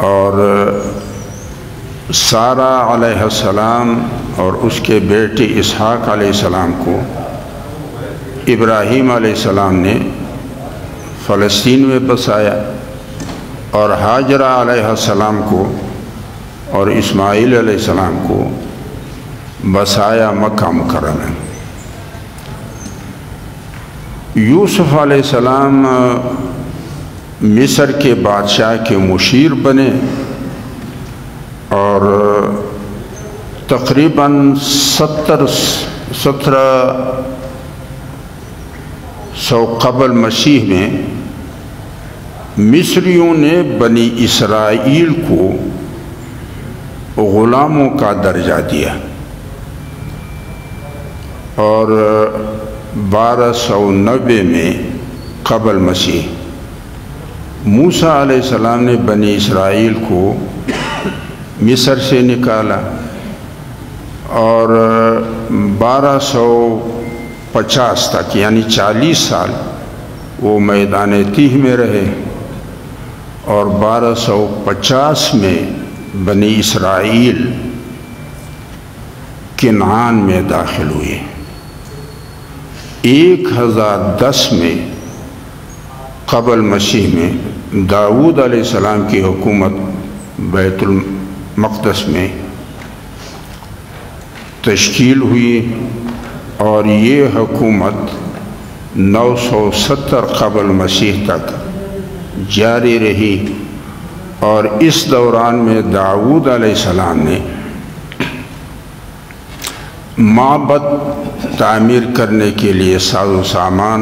اور سارہ علیہ السلام اور اس کے بیٹے اسحاق علیہ السلام کو ابراہیم علیہ السلام نے فلسطین میں بسایا، اور ہاجرہ علیہ السلام کو اور اسماعیل علیہ السلام کو بسایا مکہ مکرمہ۔ یوسف علیہ السلام مصر کے بادشاہ کے مشیر بنے، اور تقریباً 1700 قبل مسیح میں مصریوں نے بنی اسرائیل کو غلاموں کا درجہ دیا، اور 1290 میں قبل مسیح موسیٰ علیہ السلام نے بنی اسرائیل کو مصر سے نکالا، اور 1250 تک یعنی 40 سال وہ میدان تیہ میں رہے، اور 1250 میں بنی اسرائیل کنعان میں داخل ہوئے۔ 1010 میں قبل مسیح میں داؤد علیہ السلام کی حکومت بیت المقدس میں تشکیل ہوئی، اور یہ حکومت 970 قبل مسیح تک جاری رہی، اور اس دوران میں داؤد علیہ السلام نے معبد تعمیر کرنے کے لیے ساز و سامان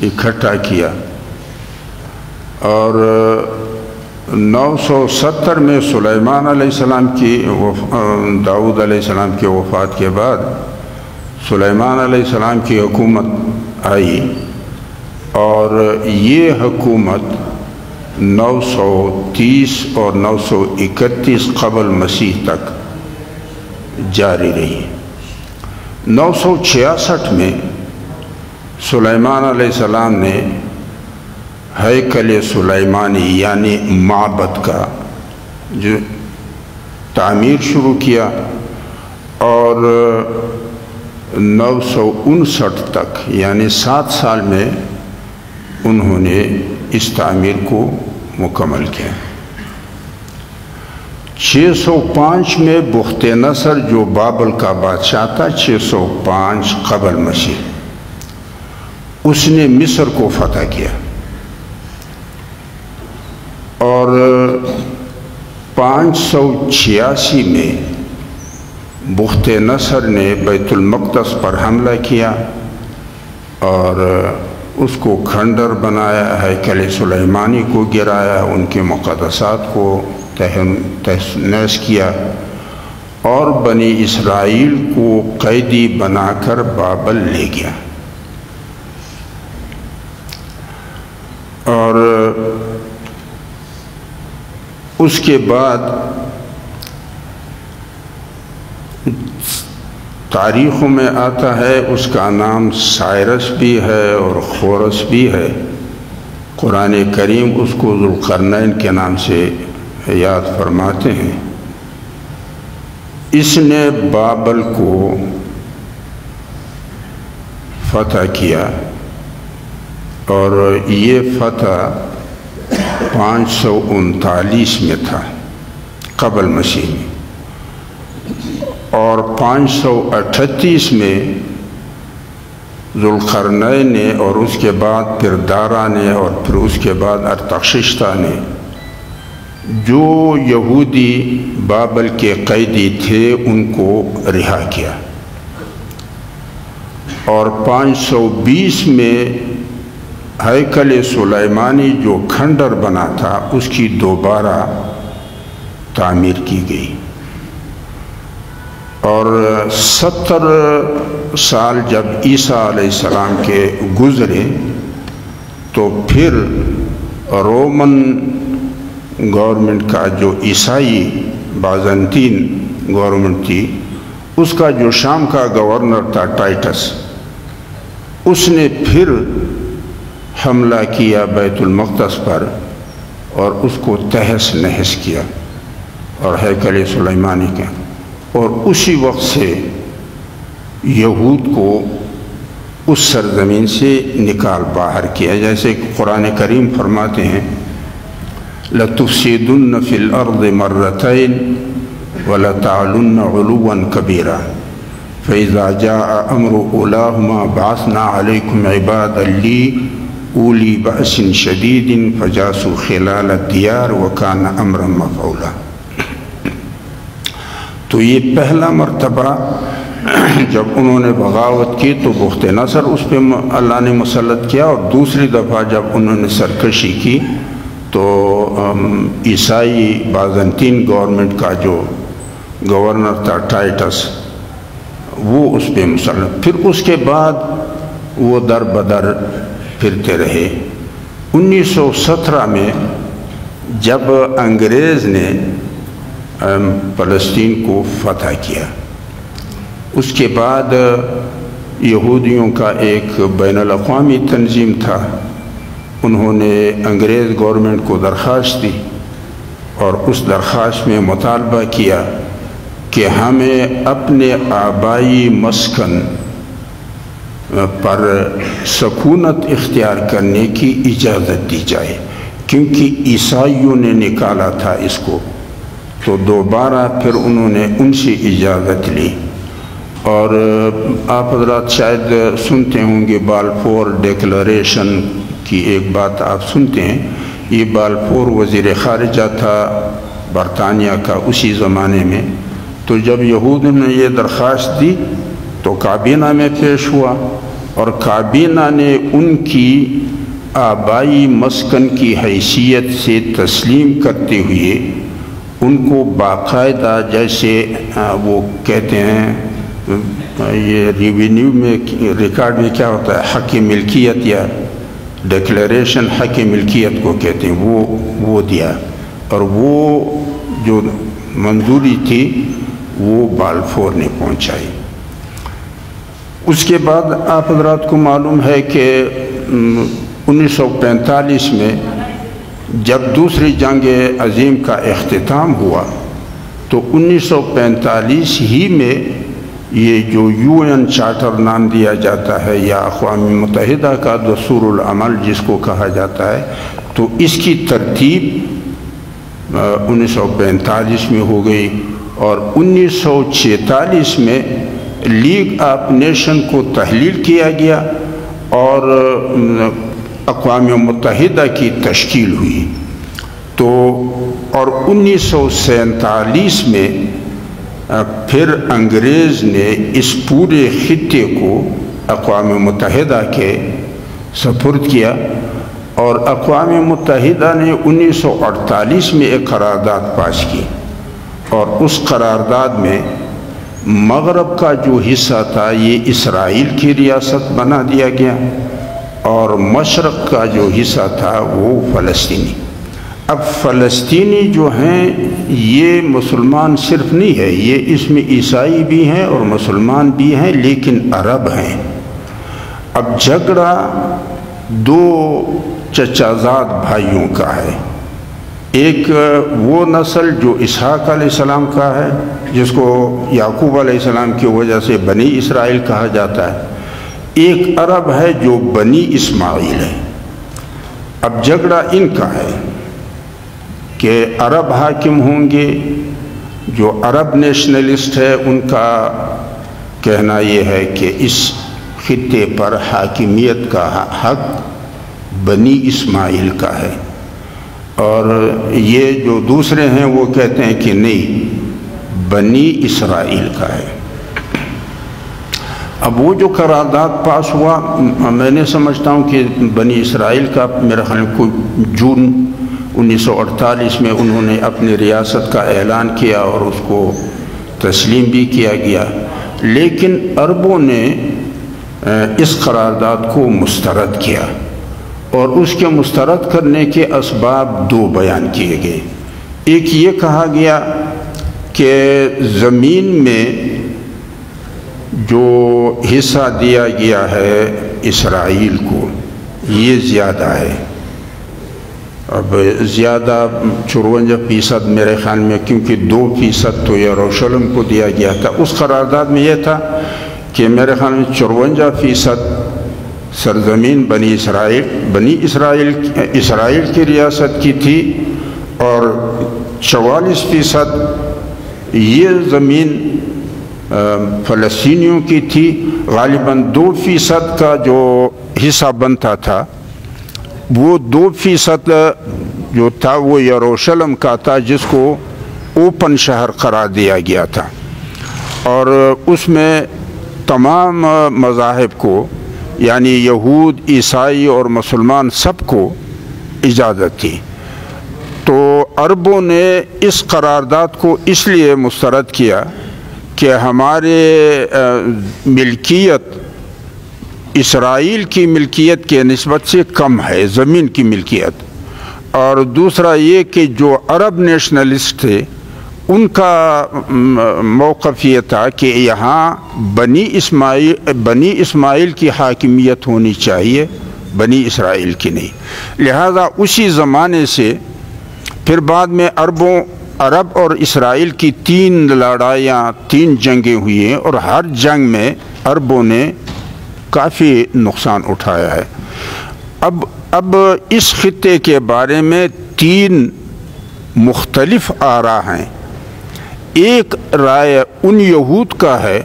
اکٹھا کیا، اور 970 میں سلیمان علیہ السلام کی داؤد علیہ السلام کی وفات کے بعد سلیمان علیہ السلام کی حکومت آئی، اور یہ حکومت 930 اور 931 قبل مسیح تک جاری رہی۔ 966 میں سلیمان علیہ السلام نے ہیکل سلیمانی یعنی معبد کا جو تعمیر شروع کیا، اور 959 تک یعنی 7 سال میں انہوں نے اس تعمیر کو مکمل کیا۔ 605 میں بخت نصر جو بابل کا بادشاہ تھا، 605 قبل مسیح، اس نے مصر کو فتح کیا، اور 586 میں بخت نصر نے بیت المقدس پر حملہ کیا، اور اس کو کھنڈر بنایا، ہیکل سلیمانی کو گرایا، ان کے مقدسات کو تہس نہس کیا، اور بنی اسرائیل کو قیدی بنا کر بابل لے گیا۔ اور اس کے بعد تاریخوں میں آتا ہے، اس کا نام سائرس بھی ہے اور خورس بھی ہے۔ قرآن کریم اس کو ذوالقرنین کے نام سے یاد فرماتے ہیں۔ اس نے بابل کو فتح کیا، اور یہ فتح 539 میں تھا قبل مسیح میں، اور 538 میں ذوالقرنین نے، اور اس کے بعد پھر دارا نے، اور پھر اس کے بعد ارتخششتہ نے، جو یہودی بابل کے قیدی تھے ان کو رہا کیا، اور 520 میں ہیکل سلیمانی جو کھنڈر بنا تھا اس کی دوبارہ تعمیر کی گئی، اور 70 سال جب عیسیٰ علیہ السلام کے گزرے تو پھر رومن گورنمنٹ کا جو عیسائی بازنطین گورنمنٹ تھی، اس کا جو شام کا گورنر تھا ٹائٹس، اس نے پھر حملہ کیا بیت المقدس پر، اور اس کو تہس نہس کیا اور ہیکل سلیمانی کا، اور اسی وقت سے یہود کو اس سرزمین سے نکال باہر کیا، جیسے کہ قرآن کریم فرماتے ہیں لَتُفْسِدُنَّ فِي الْأَرْضِ مَرَّتَيْنِ وَلَتَعْلُنَّ عُلُوًّا كَبِيرًا فَإِذَا جَاءَ أَمْرُ أُولَاهُمَا بَعَثْنَا عَلَيْكُمْ عِبَادًا لِّي أُولِي بَأْسٍ شَدِيدٍ فَجَاسُوا خِلَالَ الدِّيَارِ وَكَانَ أَمْرًا مَفْعُولًا۔ تو یہ پہلا مرتبہ جب انہوں نے بغاوت کی تو بخت نصر اس پہ اللہ نے مسلط کیا، اور دوسری دفعہ جب انہوں نے سرکشی کی تو عیسائی بازنطین گورنمنٹ کا جو گورنر تھا ٹائٹس، وہ اس پہ مسلط، پھر اس کے بعد وہ در بدر پھرتے رہے۔ 1917 میں جب انگریز نے فلسطین کو فتح کیا، اس کے بعد یہودیوں کا ایک بین الاقوامی تنظیم تھا، انہوں نے انگریز گورنمنٹ کو درخواست دی، اور اس درخواست میں مطالبہ کیا کہ ہمیں اپنے آبائی مسکن پر سکونت اختیار کرنے کی اجازت دی جائے، کیونکہ عیسائیوں نے نکالا تھا اس کو، تو دوبارہ پھر انہوں نے ان سے اجازت لی۔ اور آپ حضرات شاید سنتے ہوں گے بالفور ڈیکلریشن کی ایک بات آپ سنتے ہیں، یہ بالفور وزیر خارجہ تھا برطانیہ کا اسی زمانے میں، تو جب یہود نے یہ درخواست دی تو کابینہ میں پیش ہوا، اور کابینہ نے ان کی آبائی مسکن کی حیثیت سے تسلیم کرتے ہوئے ان کو باقاعدہ، جیسے وہ کہتے ہیں یہ ریونیو میں ریکارڈ میں کیا ہوتا ہے، حق ملکیت یا ڈیکلیریشن حق ملکیت کو کہتے ہیں، وہ دیا، اور وہ جو منظوری تھی وہ بالفور نے پہنچائی۔ اس کے بعد آپ حضرات کو معلوم ہے کہ 1945 میں جب دوسری جنگ عظیم کا اختتام ہوا تو 1945 ہی میں یہ جو UN چارٹر نام دیا جاتا ہے یا اقوام متحدہ کا دستور العمل جس کو کہا جاتا ہے، تو اس کی ترتیب 1945 میں ہو گئی، اور 1946 میں لیگ آف نیشن کو تحلیل کیا گیا اور اقوام متحدہ کی تشکیل ہوئی۔ تو اور 1947 میں پھر انگریز نے اس پورے خطے کو اقوام متحدہ کے سپرد کیا، اور اقوام متحدہ نے 1948 میں ایک قرارداد پاس کی، اور اس قرارداد میں مغرب کا جو حصہ تھا یہ اسرائیل کی ریاست بنا دیا گیا، اور مشرق کا جو حصہ تھا وہ فلسطینی۔ اب فلسطینی جو ہیں یہ مسلمان صرف نہیں ہے، یہ اس میں عیسائی بھی ہیں اور مسلمان بھی ہیں، لیکن عرب ہیں۔ اب جھگڑا دو چچا زاد بھائیوں کا ہے، ایک وہ نسل جو اسحاق علیہ السلام کا ہے جس کو یعقوب علیہ السلام کی وجہ سے بنی اسرائیل کہا جاتا ہے، ایک عرب ہے جو بنی اسماعیل ہے۔ اب جھگڑا ان کا ہے کہ عرب حاکم ہوں گے، جو عرب نیشنلسٹ ہے ان کا کہنا یہ ہے کہ اس خطے پر حاکمیت کا حق بنی اسماعیل کا ہے، اور یہ جو دوسرے ہیں وہ کہتے ہیں کہ نہیں، بنی اسرائیل کا ہے۔ اب وہ جو قرارداد پاس ہوا، میں نے سمجھتا ہوں کہ بنی اسرائیل کا میرا خیال کو جون 1948 میں انہوں نے اپنی ریاست کا اعلان کیا اور اس کو تسلیم بھی کیا گیا، لیکن عربوں نے اس قرارداد کو مسترد کیا، اور اس کے مسترد کرنے کے اسباب دو بیان کیے گئے۔ ایک یہ کہا گیا کہ زمین میں جو حصہ دیا گیا ہے اسرائیل کو یہ زیادہ ہے، اب زیادہ 54% میرے خیال میں، کیونکہ 2% تو یروشلم کو دیا گیا تھا۔ اس قرارداد میں یہ تھا کہ میرے خیال میں 54% سرزمین بنی اسرائیل کی ریاست کی تھی، اور 44% یہ زمین فلسطینیوں کی تھی۔ غالباً 2% کا جو حصہ بنتا تھا، وہ 2% جو تھا وہ یروشلم کا تھا، جس کو اوپن شہر قرار دیا گیا تھا، اور اس میں تمام مذاہب کو، یعنی یہود، عیسائی اور مسلمان، سب کو اجازت تھی۔ تو عربوں نے اس قرارداد کو اس لیے مسترد کیا کہ ہمارے ملکیت اسرائیل کی ملکیت کے نسبت سے کم ہے، زمین کی ملکیت، اور دوسرا یہ کہ جو عرب نیشنلسٹ تھے ان کا موقف یہ تھا کہ یہاں بنی اسماعیل کی حاکمیت ہونی چاہیے، بنی اسرائیل کی نہیں۔ لہذا اسی زمانے سے پھر بعد میں عرب اور اسرائیل کی 3 لڑائیاں، 3 جنگیں ہوئی ہیں، اور ہر جنگ میں عربوں نے کافی نقصان اٹھایا ہے۔ اب اس خطے کے بارے میں 3 مختلف آراء ہیں۔ ایک رائے ان یہود کا ہے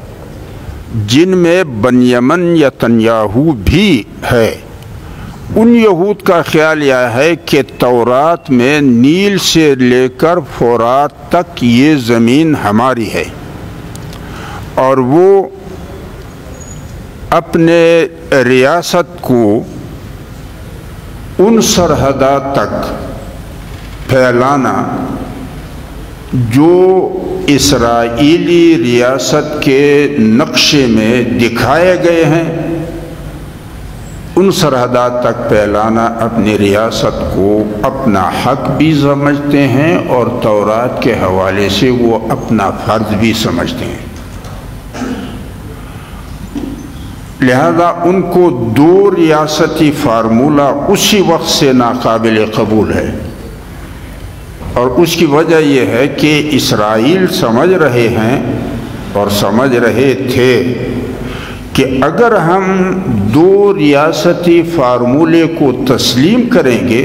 جن میں بنیامن نتنیاہو بھی ہے۔ ان یہود کا خیال یہ ہے کہ تورات میں نیل سے لے کر فرات تک یہ زمین ہماری ہے، اور وہ اپنے ریاست کو ان سرحدات تک پھیلانا جو اسرائیلی ریاست کے نقشے میں دکھائے گئے ہیں، ان سرحدات تک پھیلانا اپنی ریاست کو اپنا حق بھی سمجھتے ہیں، اور تورات کے حوالے سے وہ اپنا فرض بھی سمجھتے ہیں۔ لہذا ان کو 2 ریاستی فارمولہ اسی وقت سے ناقابل قبول ہے، اور اس کی وجہ یہ ہے کہ اسرائیل سمجھ رہے ہیں اور سمجھ رہے تھے کہ اگر ہم 2 ریاستی فارمولے کو تسلیم کریں گے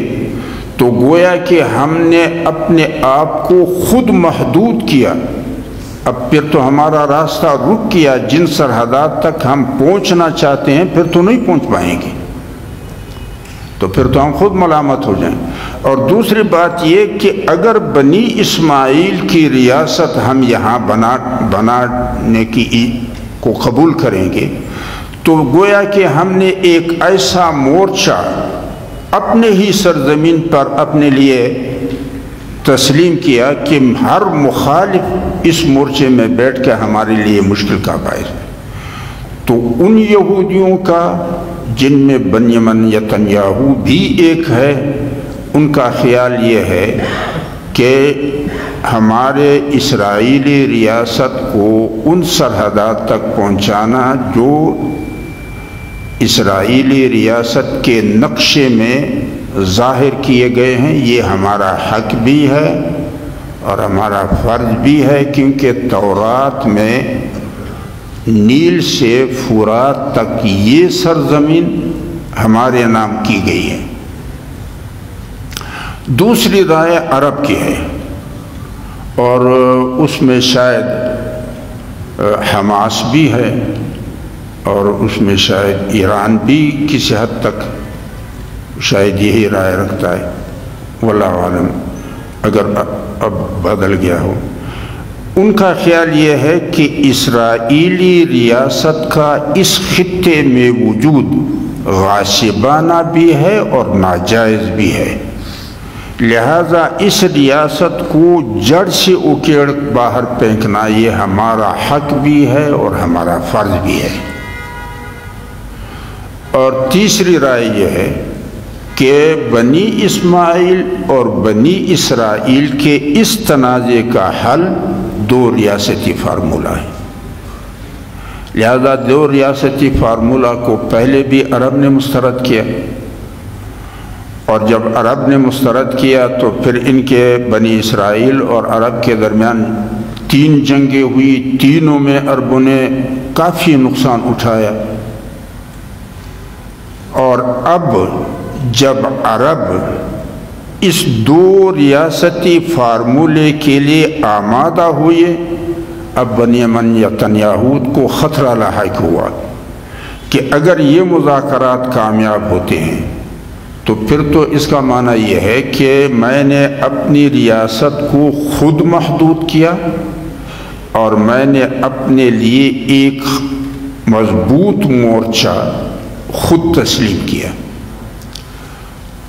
تو گویا کہ ہم نے اپنے آپ کو خود محدود کیا، اب پھر تو ہمارا راستہ رک گیا، جن سرحدات تک ہم پہنچنا چاہتے ہیں پھر تو نہیں پہنچ پائیں گے، تو پھر تو ہم خود ملامت ہو جائیں۔ اور دوسری بات یہ کہ اگر بنی اسماعیل کی ریاست ہم یہاں بنانے کو قبول کریں گے تو گویا کہ ہم نے ایک ایسا مورچہ اپنے ہی سرزمین پر اپنے لیے تسلیم کیا کہ ہر مخالف اس مورچے میں بیٹھ کے ہمارے لیے مشکل کا باعث ہے۔ تو ان یہودیوں کا جن میں بنیامن نتنیاہو بھی ایک ہے، ان کا خیال یہ ہے کہ ہمارے اسرائیلی ریاست کو ان سرحدات تک پہنچانا جو اسرائیلی ریاست کے نقشے میں ظاہر کیے گئے ہیں، یہ ہمارا حق بھی ہے اور ہمارا فرض بھی ہے، کیونکہ تورات میں نیل سے فرات تک یہ سرزمین ہمارے نام کی گئی ہے۔ دوسری رائے عرب کی ہے، اور اس میں شاید حماس بھی ہے، اور اس میں شاید ایران بھی کسی حد تک شاید یہی رائے رکھتا ہے، واللہ عالم، اگر اب بدل گیا ہو۔ ان کا خیال یہ ہے کہ اسرائیلی ریاست کا اس خطے میں وجود غاصبانہ بھی ہے اور ناجائز بھی ہے، لہذا اس ریاست کو جڑ سے اکھیڑ باہر پھینکنا یہ ہمارا حق بھی ہے اور ہمارا فرض بھی ہے۔ اور تیسری رائے یہ ہے کہ بنی اسماعیل اور بنی اسرائیل کے اس تنازع کا حل 2 ریاستی فارمولہ ہے، لہذا 2 ریاستی فارمولہ کو پہلے بھی عرب نے مسترد کیا، اور جب عرب نے مسترد کیا تو پھر ان کے بنی اسرائیل اور عرب کے درمیان 3 جنگیں ہوئی، تینوں میں عربوں نے کافی نقصان اٹھایا۔ اور اب جب عرب اس 2 ریاستی فارمولے کے لیے آمادہ ہوئے، اب بنیامین نتنیاہو کو خطرہ لاحق ہوا کہ اگر یہ مذاکرات کامیاب ہوتے ہیں تو پھر تو اس کا معنی یہ ہے کہ میں نے اپنی ریاست کو خود محدود کیا اور میں نے اپنے لیے ایک مضبوط مورچہ خود تسلیم کیا۔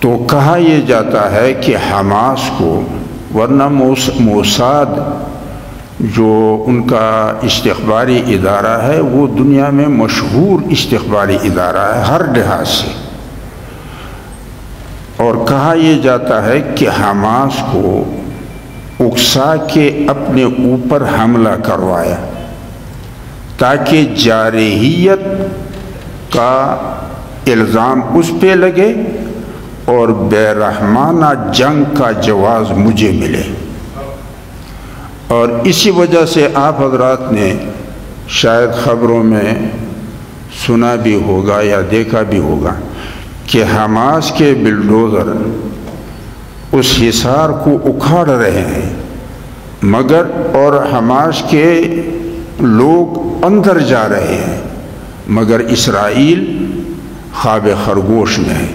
تو کہا یہ جاتا ہے کہ حماس کو، ورنہ موساد جو ان کا استخباری ادارہ ہے وہ دنیا میں مشہور استخباری ادارہ ہے ہر لحاظ سے، اور کہا یہ جاتا ہے کہ حماس کو اکسا کے اپنے اوپر حملہ کروایا تاکہ جارحیت کا الزام اس پہ لگے اور بے رحمانہ جنگ کا جواز مجھے ملے۔ اور اسی وجہ سے آپ حضرات نے شاید خبروں میں سنا بھی ہوگا یا دیکھا بھی ہوگا کہ حماس کے بلڈوزر اس حصار کو اکھاڑ رہے ہیں، مگر اور حماس کے لوگ اندر جا رہے ہیں، مگر اسرائیل خواب خرگوش میں ہے۔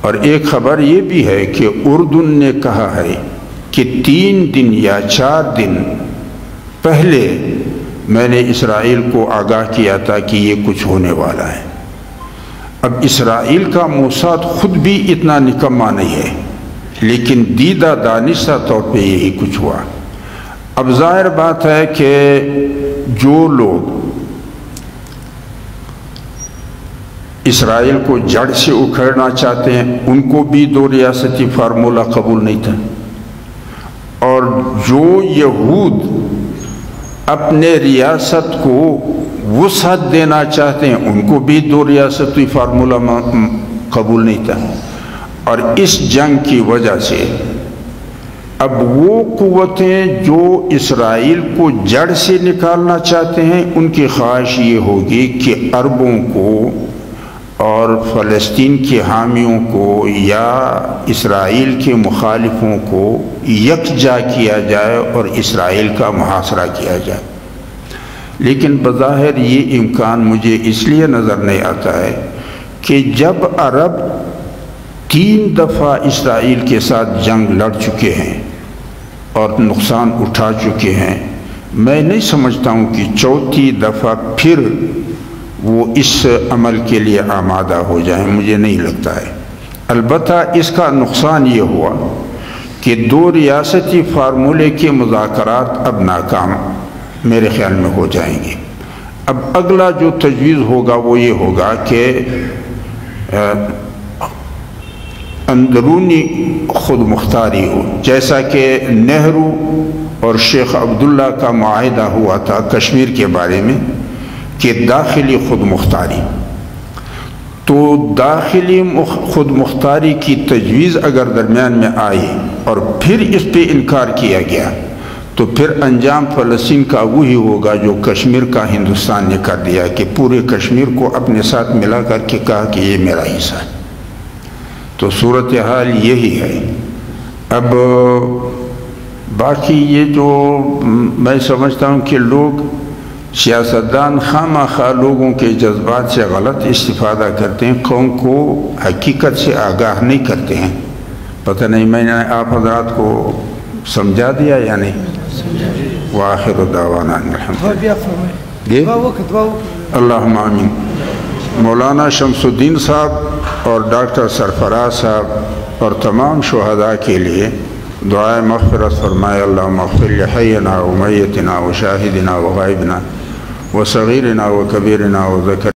اور ایک خبر یہ بھی ہے کہ اردن نے کہا ہے کہ 3 دن یا 4 دن پہلے میں نے اسرائیل کو آگاہ کیا تھا کہ یہ کچھ ہونے والا ہے۔ اب اسرائیل کا موساد خود بھی اتنا نکما نہیں ہے، لیکن دیدہ دانستہ طور پہ یہی کچھ ہوا۔ اب ظاہر بات ہے کہ جو لوگ اسرائیل کو جڑ سے اکھیڑنا چاہتے ہیں ان کو بھی 2 ریاستی فارمولہ قبول نہیں تھا، اور جو یہود اپنے ریاست کو وسعت دینا چاہتے ہیں ان کو بھی 2 ریاستی فارمولہ قبول نہیں تھا۔ اور اس جنگ کی وجہ سے اب وہ قوتیں جو اسرائیل کو جڑ سے نکالنا چاہتے ہیں ان کی خواہش یہ ہوگی کہ عربوں کو اور فلسطین کے حامیوں کو یا اسرائیل کے مخالفوں کو یکجا کیا جائے اور اسرائیل کا محاصرہ کیا جائے۔ لیکن بظاہر یہ امکان مجھے اس لیے نظر نہیں آتا ہے کہ جب عرب 3 دفعہ اسرائیل کے ساتھ جنگ لڑ چکے ہیں اور نقصان اٹھا چکے ہیں، میں نہیں سمجھتا ہوں کہ 4تھی دفعہ پھر وہ اس عمل کے لیے آمادہ ہو جائیں، مجھے نہیں لگتا ہے۔ البتہ اس کا نقصان یہ ہوا کہ 2 ریاستی فارمولے کے مذاکرات اب ناکام میرے خیال میں ہو جائیں گے۔ اب اگلا جو تجویز ہوگا وہ یہ ہوگا کہ اندرونی خود مختاری ہو، جیسا کہ نہرو اور شیخ عبداللہ کا معاہدہ ہوا تھا کشمیر کے بارے میں کہ داخلی خود مختاری۔ تو داخلی خود مختاری کی تجویز اگر درمیان میں آئی اور پھر اس پہ انکار کیا گیا تو پھر انجام فلسطین کا وہی ہوگا جو کشمیر کا ہندوستان نے کر دیا کہ پورے کشمیر کو اپنے ساتھ ملا کر کے کہا کہ یہ میرا حصہ ہے۔ تو صورتحال یہی ہے۔ اب باقی یہ جو میں سمجھتا ہوں کہ لوگ سیاستدان خواہ لوگوں کے جذبات سے غلط استفادہ کرتے ہیں، قوم کو حقیقت سے آگاہ نہیں کرتے ہیں۔ پتہ نہیں میں نے آپ حضرات کو سمجھا دیا یا نہیں؟ وآخر دعوانا الحمدللہ۔ اللہم آمین۔ مولانا شمس الدین صاحب اور ڈاکٹر سرفراز صاحب اور تمام شہداء کے لیے دعائے مغفرت فرمائے۔ اللہم اغفر لحینا و میتنا و شاہدنا و غائبنا و صغیرنا و کبیرنا و ذکر